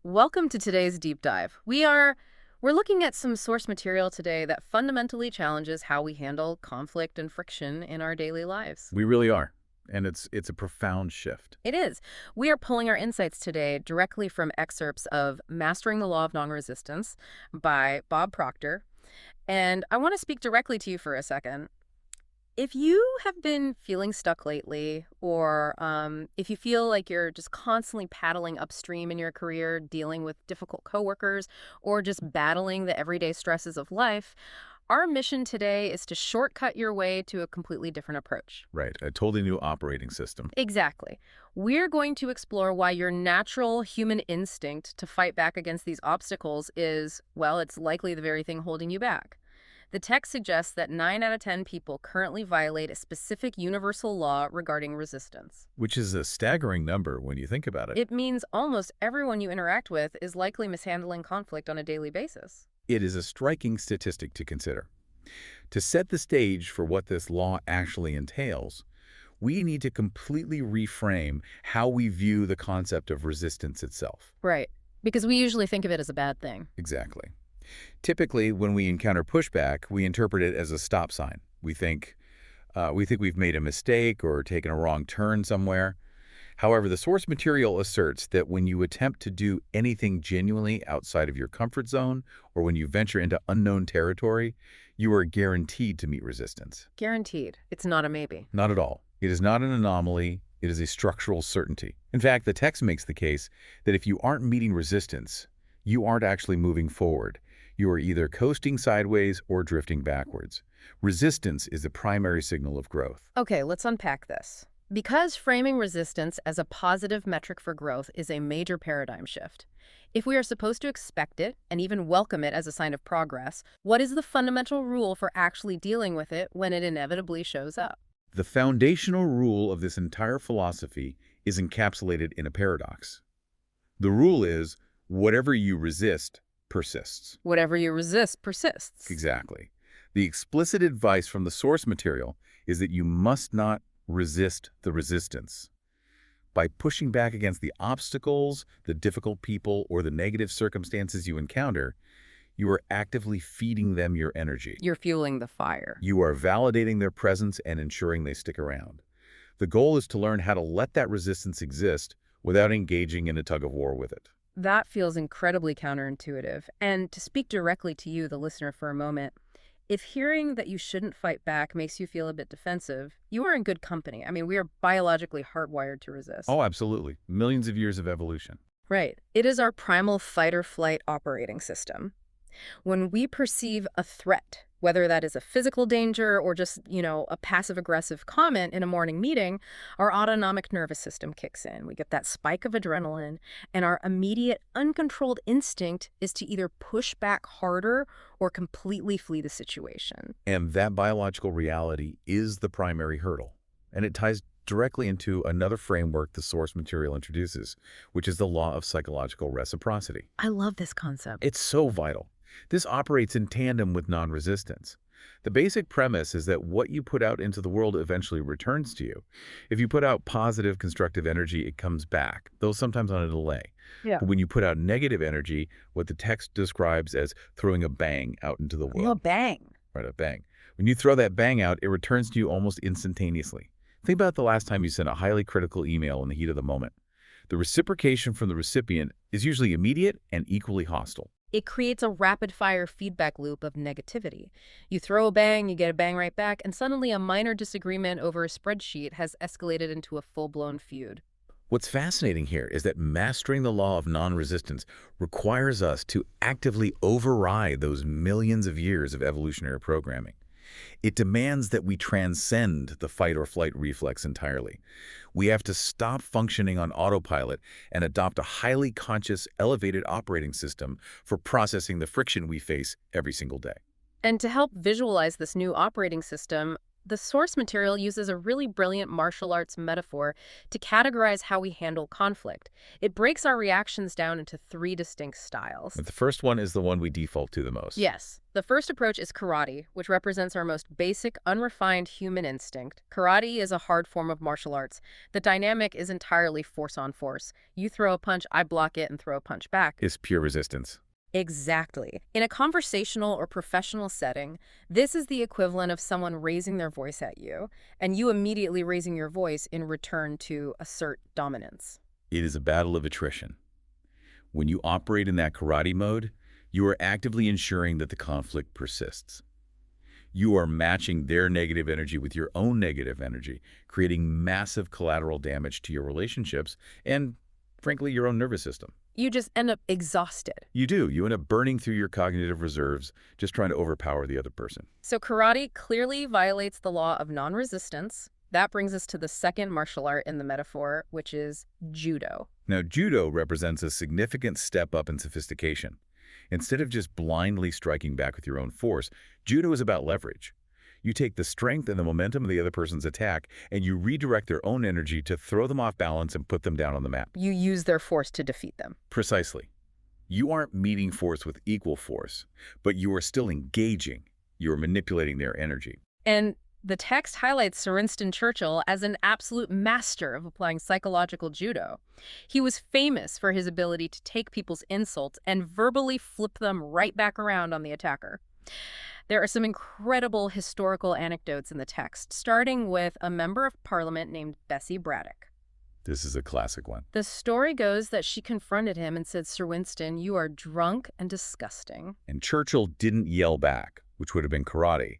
Welcome to today's deep dive. We're looking at some source material today that fundamentally challenges how we handle conflict and friction in our daily lives. We really are. And it's a profound shift. It is. We are pulling our insights today directly from excerpts of Mastering the Law of Non-Resistance by Bob Proctor. And I want to speak directly to you for a second. If you have been feeling stuck lately, or if you feel like you're just constantly paddling upstream in your career, dealing with difficult coworkers, or just battling the everyday stresses of life, our mission today is to shortcut your way to a completely different approach. Right. A totally new operating system. Exactly. We're going to explore why your natural human instinct to fight back against these obstacles is, well, it's likely the very thing holding you back. The text suggests that 9 out of 10 people currently violate a specific universal law regarding resistance. Which is a staggering number when you think about it. It means almost everyone you interact with is likely mishandling conflict on a daily basis. It is a striking statistic to consider. To set the stage for what this law actually entails, we need to completely reframe how we view the concept of resistance itself. Right. Because we usually think of it as a bad thing. Exactly. Typically, when we encounter pushback, we interpret it as a stop sign. We think we've made a mistake or taken a wrong turn somewhere. However, the source material asserts that when you attempt to do anything genuinely outside of your comfort zone or when you venture into unknown territory, you are guaranteed to meet resistance. Guaranteed. It's not a maybe. Not at all. It is not an anomaly. It is a structural certainty. In fact, the text makes the case that if you aren't meeting resistance, you aren't actually moving forward. You are either coasting sideways or drifting backwards. Resistance is the primary signal of growth. Okay, let's unpack this. Because framing resistance as a positive metric for growth is a major paradigm shift. If we are supposed to expect it and even welcome it as a sign of progress, what is the fundamental rule for actually dealing with it when it inevitably shows up? The foundational rule of this entire philosophy is encapsulated in a paradox. The rule is, whatever you resist persists. Whatever you resist persists. Exactly. The explicit advice from the source material is that you must not resist the resistance. By pushing back against the obstacles, the difficult people, or the negative circumstances you encounter, you are actively feeding them your energy. You're fueling the fire. You are validating their presence and ensuring they stick around. The goal is to learn how to let that resistance exist without engaging in a tug-of-war with it. That feels incredibly counterintuitive. And to speak directly to you, the listener, for a moment, if hearing that you shouldn't fight back makes you feel a bit defensive, you are in good company. I mean, we are biologically hardwired to resist. Oh, absolutely. Millions of years of evolution. Right. It is our primal fight-or-flight operating system. When we perceive a threat, whether that is a physical danger or just, a passive-aggressive comment in a morning meeting, our autonomic nervous system kicks in. We get that spike of adrenaline, and our immediate, uncontrolled instinct is to either push back harder or completely flee the situation. And that biological reality is the primary hurdle. And it ties directly into another framework the source material introduces, which is the law of psychological reciprocity. I love this concept. It's so vital. This operates in tandem with non-resistance. The basic premise is that what you put out into the world eventually returns to you. If you put out positive, constructive energy, it comes back, though sometimes on a delay. Yeah. But when you put out negative energy, what the text describes as throwing a bang out into the world. Oh, bang. Right, a bang. When you throw that bang out, it returns to you almost instantaneously. Think about the last time you sent a highly critical email in the heat of the moment. The reciprocation from the recipient is usually immediate and equally hostile. It creates a rapid-fire feedback loop of negativity. You throw a bang, you get a bang right back, and suddenly a minor disagreement over a spreadsheet has escalated into a full-blown feud. What's fascinating here is that mastering the law of non-resistance requires us to actively override those millions of years of evolutionary programming. It demands that we transcend the fight-or-flight reflex entirely. We have to stop functioning on autopilot and adopt a highly conscious, elevated operating system for processing the friction we face every single day. And to help visualize this new operating system, The source material uses a really brilliant martial arts metaphor to categorize how we handle conflict. It breaks our reactions down into three distinct styles. But the first one is the one we default to the most. Yes. The first approach is karate, which represents our most basic, unrefined human instinct. Karate is a hard form of martial arts. The dynamic is entirely force on force. You throw a punch, I block it and throw a punch back. Is pure resistance. Exactly. In a conversational or professional setting, this is the equivalent of someone raising their voice at you, and you immediately raising your voice in return to assert dominance. It is a battle of attrition. When you operate in that karate mode, you are actively ensuring that the conflict persists. You are matching their negative energy with your own negative energy, creating massive collateral damage to your relationships and, frankly, your own nervous system. You just end up exhausted. You do. You end up burning through your cognitive reserves, just trying to overpower the other person. So karate clearly violates the law of non-resistance. That brings us to the second martial art in the metaphor, which is judo. Now, judo represents a significant step up in sophistication. Instead of just blindly striking back with your own force, judo is about leverage. You take the strength and the momentum of the other person's attack, and you redirect their own energy to throw them off balance and put them down on the mat. You use their force to defeat them. Precisely. You aren't meeting force with equal force, but you are still engaging. You are manipulating their energy. And the text highlights Sir Winston Churchill as an absolute master of applying psychological judo. He was famous for his ability to take people's insults and verbally flip them right back around on the attacker. There are some incredible historical anecdotes in the text, starting with a member of parliament named Bessie Braddock. This is a classic one. The story goes that she confronted him and said, "Sir Winston, you are drunk and disgusting." And Churchill didn't yell back, which would have been karate.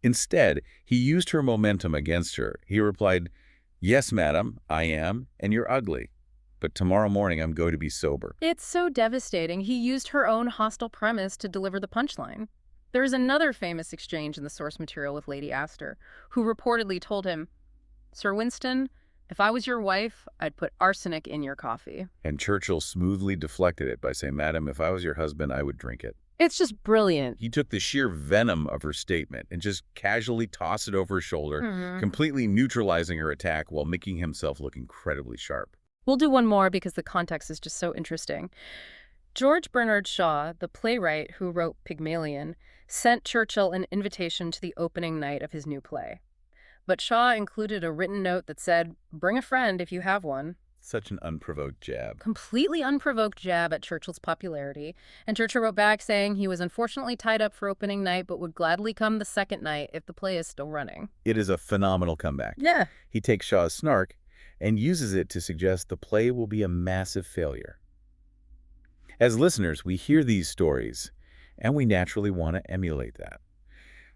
Instead, he used her momentum against her. He replied, "Yes, madam, I am, and you're ugly. But tomorrow morning I'm going to be sober." It's so devastating. He used her own hostile premise to deliver the punchline. There's another famous exchange in the source material with Lady Astor, who reportedly told him, "Sir Winston, if I was your wife, I'd put arsenic in your coffee." And Churchill smoothly deflected it by saying, "Madam, if I was your husband, I would drink it." It's just brilliant. He took the sheer venom of her statement and just casually tossed it over his shoulder, completely neutralizing her attack while making himself look incredibly sharp. We'll do one more because the context is just so interesting. George Bernard Shaw, the playwright who wrote Pygmalion, sent Churchill an invitation to the opening night of his new play. But Shaw included a written note that said, "Bring a friend if you have one." Such an unprovoked jab. Completely unprovoked jab at Churchill's popularity. And Churchill wrote back saying he was unfortunately tied up for opening night, but would gladly come the second night if the play is still running. It is a phenomenal comeback. Yeah. He takes Shaw's snark and uses it to suggest the play will be a massive failure. As listeners, we hear these stories, and we naturally want to emulate that.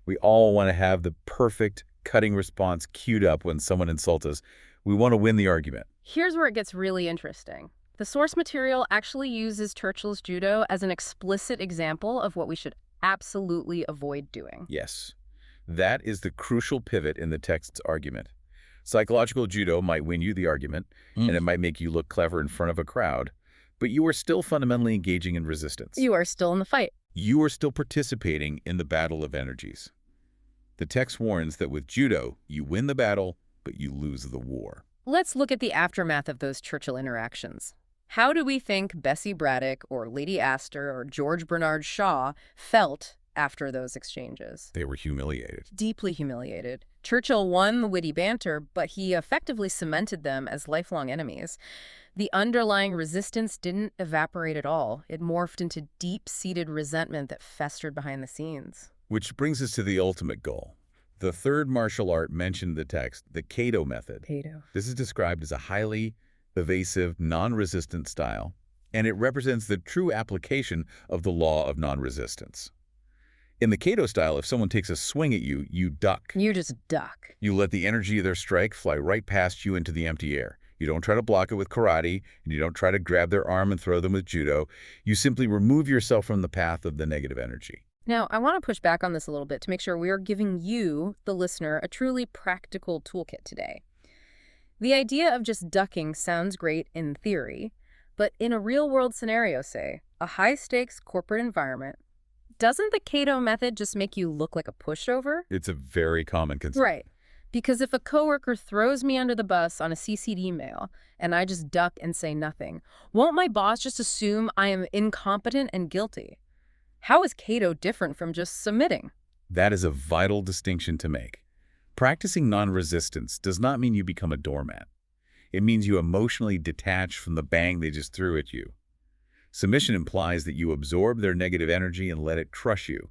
We all want to have the perfect, cutting response queued up when someone insults us. We want to win the argument. Here's where it gets really interesting. The source material actually uses Churchill's judo as an explicit example of what we should absolutely avoid doing. Yes, that is the crucial pivot in the text's argument. Psychological judo might win you the argument, and it might make you look clever in front of a crowd, but you are still fundamentally engaging in resistance. You are still in the fight. You are still participating in the battle of energies. The text warns that with judo, you win the battle, but you lose the war. Let's look at the aftermath of those Churchill interactions. How do we think Bessie Braddock or Lady Astor or George Bernard Shaw felt after those exchanges? They were humiliated. Deeply humiliated. Churchill won the witty banter, but he effectively cemented them as lifelong enemies. The underlying resistance didn't evaporate at all. It morphed into deep-seated resentment that festered behind the scenes. Which brings us to the ultimate goal. The third martial art mentioned in the text, the Kado method. Kado. This is described as a highly evasive, non-resistant style, and it represents the true application of the law of non-resistance. In the Kado style, if someone takes a swing at you, you duck. You just duck. You let the energy of their strike fly right past you into the empty air. You don't try to block it with karate, and you don't try to grab their arm and throw them with judo. You simply remove yourself from the path of the negative energy. Now, I want to push back on this a little bit to make sure we are giving you, the listener, a truly practical toolkit today. The idea of just ducking sounds great in theory, but in a real-world scenario, say, a high-stakes corporate environment, doesn't the Cato method just make you look like a pushover? It's a very common concern. Right. Because if a coworker throws me under the bus on a CC'd email and I just duck and say nothing, won't my boss just assume I am incompetent and guilty? How is Cato different from just submitting? That is a vital distinction to make. Practicing non-resistance does not mean you become a doormat. It means you emotionally detach from the bang they just threw at you. Submission implies that you absorb their negative energy and let it crush you.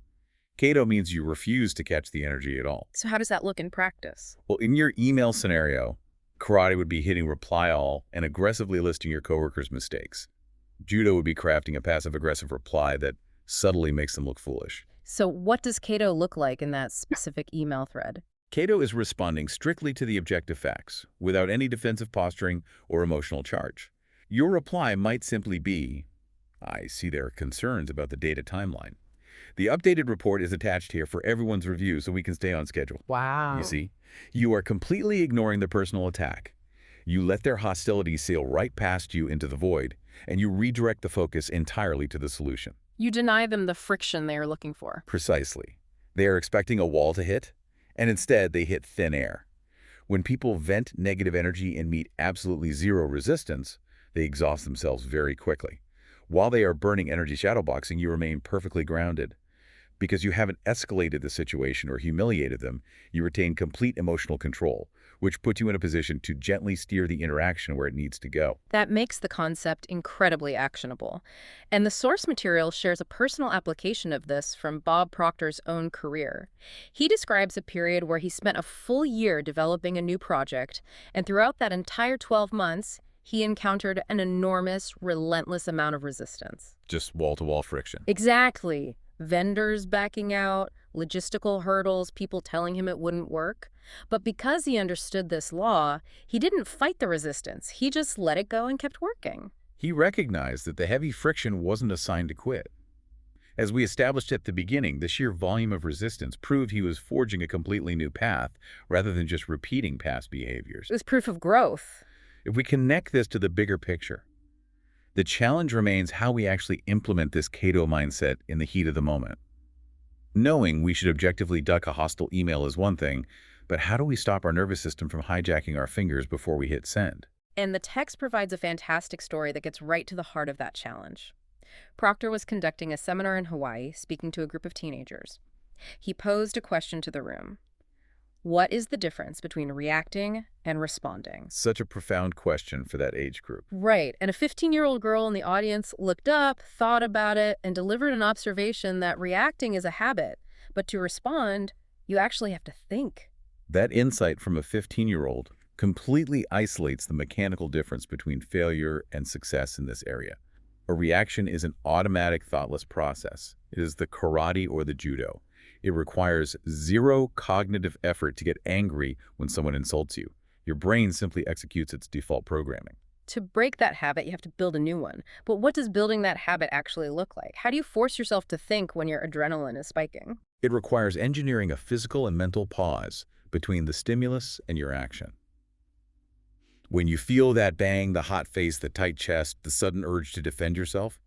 Cato means you refuse to catch the energy at all. So how does that look in practice? Well, in your email scenario, karate would be hitting reply all and aggressively listing your coworkers' mistakes. Judo would be crafting a passive-aggressive reply that subtly makes them look foolish. So what does Cato look like in that specific email thread? Cato is responding strictly to the objective facts, without any defensive posturing or emotional charge. Your reply might simply be, "I see there are concerns about the data timeline. The updated report is attached here for everyone's review so we can stay on schedule." Wow. You see, you are completely ignoring the personal attack. You let their hostility sail right past you into the void, and you redirect the focus entirely to the solution. You deny them the friction they are looking for. Precisely. They are expecting a wall to hit, and instead they hit thin air. When people vent negative energy and meet absolutely zero resistance, they exhaust themselves very quickly. While they are burning energy shadowboxing, you remain perfectly grounded. Because you haven't escalated the situation or humiliated them, you retain complete emotional control, which puts you in a position to gently steer the interaction where it needs to go. That makes the concept incredibly actionable. And the source material shares a personal application of this from Bob Proctor's own career. He describes a period where he spent a full year developing a new project, and throughout that entire 12 months, he encountered an enormous, relentless amount of resistance. Just wall-to-wall friction. Exactly. Vendors backing out, logistical hurdles, people telling him it wouldn't work. But because he understood this law, he didn't fight the resistance. He just let it go and kept working. He recognized that the heavy friction wasn't a sign to quit. As we established at the beginning, the sheer volume of resistance proved he was forging a completely new path rather than just repeating past behaviors. It was proof of growth. If we connect this to the bigger picture, the challenge remains how we actually implement this Cato mindset in the heat of the moment. Knowing we should objectively duck a hostile email is one thing, but how do we stop our nervous system from hijacking our fingers before we hit send? And the text provides a fantastic story that gets right to the heart of that challenge. Proctor was conducting a seminar in Hawaii, speaking to a group of teenagers. He posed a question to the room. What is the difference between reacting and responding? Such a profound question for that age group. Right, and a 15-year-old girl in the audience looked up, thought about it, and delivered an observation that reacting is a habit, but to respond, you actually have to think. That insight from a 15-year-old completely isolates the mechanical difference between failure and success in this area. A reaction is an automatic, thoughtless process. It is the karate or the judo. It requires zero cognitive effort to get angry when someone insults you. Your brain simply executes its default programming. To break that habit, you have to build a new one. But what does building that habit actually look like? How do you force yourself to think when your adrenaline is spiking? It requires engineering a physical and mental pause between the stimulus and your action. When you feel that bang, the hot face, the tight chest, the sudden urge to defend yourself,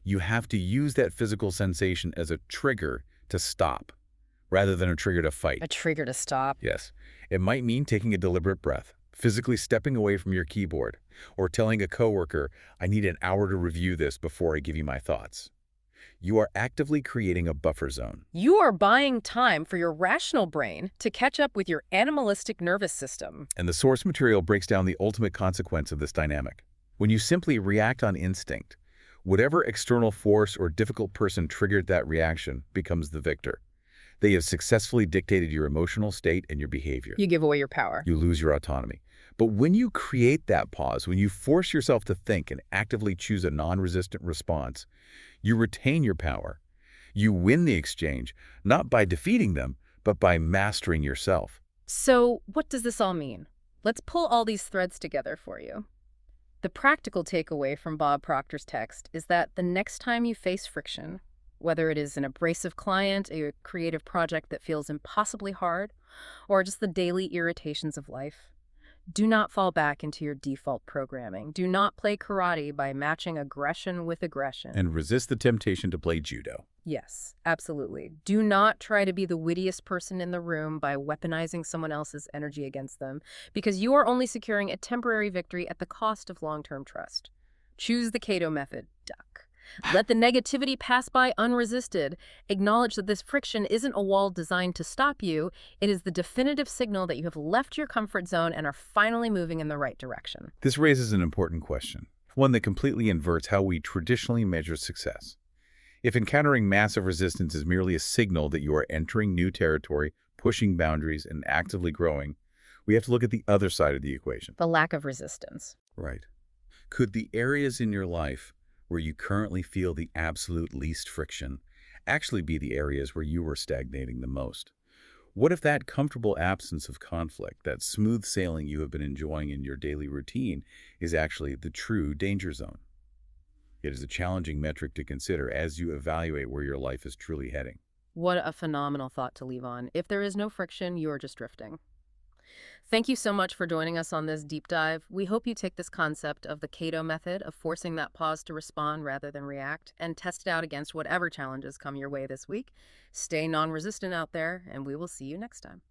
you have to use that physical sensation as a trigger to stop, rather than a trigger to fight. A trigger to stop. Yes. It might mean taking a deliberate breath, physically stepping away from your keyboard, or telling a coworker, "I need an hour to review this before I give you my thoughts." You are actively creating a buffer zone. You are buying time for your rational brain to catch up with your animalistic nervous system. And the source material breaks down the ultimate consequence of this dynamic. When you simply react on instinct, whatever external force or difficult person triggered that reaction becomes the victor. They have successfully dictated your emotional state and your behavior. You give away your power. You lose your autonomy. But when you create that pause, when you force yourself to think and actively choose a non-resistant response, you retain your power. You win the exchange, not by defeating them, but by mastering yourself. So what does this all mean? Let's pull all these threads together for you. The practical takeaway from Bob Proctor's text is that the next time you face friction, whether it is an abrasive client, a creative project that feels impossibly hard, or just the daily irritations of life, Do not fall back into your default programming. Do not play karate by matching aggression with aggression. And resist the temptation to play judo. Yes, absolutely. Do not try to be the wittiest person in the room by weaponizing someone else's energy against them, because you are only securing a temporary victory at the cost of long-term trust. Choose the Cato method, duck. Let the negativity pass by unresisted. Acknowledge that this friction isn't a wall designed to stop you. It is the definitive signal that you have left your comfort zone and are finally moving in the right direction. This raises an important question, one that completely inverts how we traditionally measure success. If encountering massive resistance is merely a signal that you are entering new territory, pushing boundaries, and actively growing, we have to look at the other side of the equation. The lack of resistance. Right. Could the areas in your life where you currently feel the absolute least friction actually be the areas where you are stagnating the most? What if that comfortable absence of conflict, that smooth sailing you have been enjoying in your daily routine, is actually the true danger zone? It is a challenging metric to consider as you evaluate where your life is truly heading. What a phenomenal thought to leave on. If there is no friction, you are just drifting. Thank you so much for joining us on this deep dive. We hope you take this concept of the Cato method of forcing that pause to respond rather than react and test it out against whatever challenges come your way this week. Stay non-resistant out there, and we will see you next time.